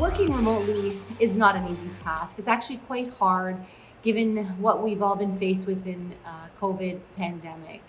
Working remotely is not an easy task. It's actually quite hard given what we've all been faced with in COVID pandemic.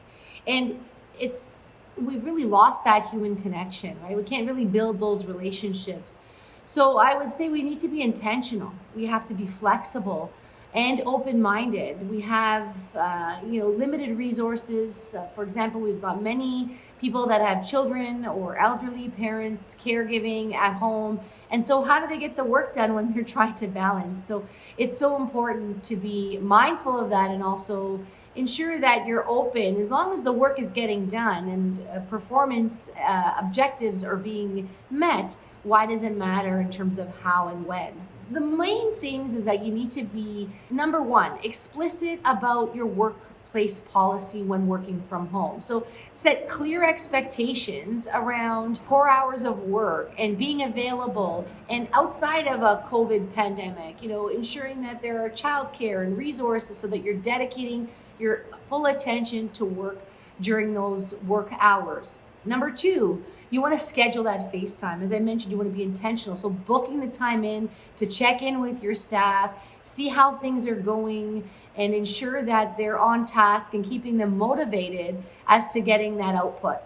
And it's we've really lost that human connection, right? We can't really build those relationships. So I would say we need to be intentional. We have to be flexible and open-minded. We have, limited resources. For example, we've got many people that have children or elderly parents caregiving at home. And so, how do they get the work done when they're trying to balance? So, it's so important to be mindful of that and also ensure that you're open as long as the work is getting done and performance objectives are being met. Why does it matter in terms of how and when? The main things is that you need to be, number one, explicit about your workplace policy when working from home. So set clear expectations around core hours of work and being available, and outside of a COVID pandemic, ensuring that there are childcare and resources so that you're dedicating your full attention to work during those work hours. Number two, you want to schedule that FaceTime. As I mentioned, you want to be intentional. So booking the time in to check in with your staff, see how things are going, and ensure that they're on task and keeping them motivated as to getting that output.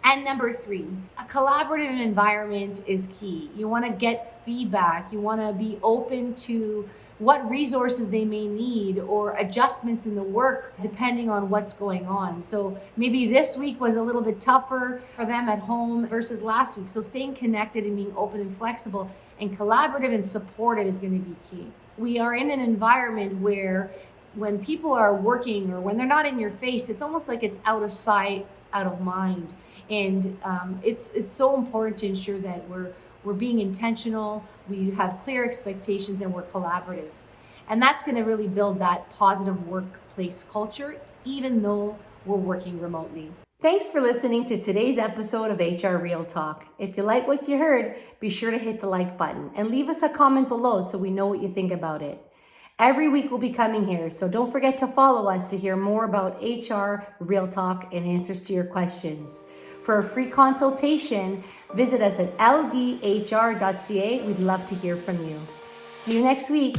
And number three, a collaborative environment is key. You want to get feedback. You want to be open to what resources they may need or adjustments in the work depending on what's going on. So maybe this week was a little bit tougher for them at home versus last week. So staying connected and being open and flexible and collaborative and supportive is going to be key. We are in an environment where when people are working or when they're not in your face, it's almost like it's out of sight, out of mind. And it's so important to ensure that we're being intentional, we have clear expectations, and we're collaborative. And that's going to really build that positive workplace culture, even though we're working remotely. Thanks for listening to today's episode of HR Real Talk. If you like what you heard, be sure to hit the like button and leave us a comment below so we know what you think about it. Every week we'll be coming here, so don't forget to follow us to hear more about HR Real Talk and answers to your questions. For a free consultation, visit us at ldhr.ca. We'd love to hear from you. See you next week.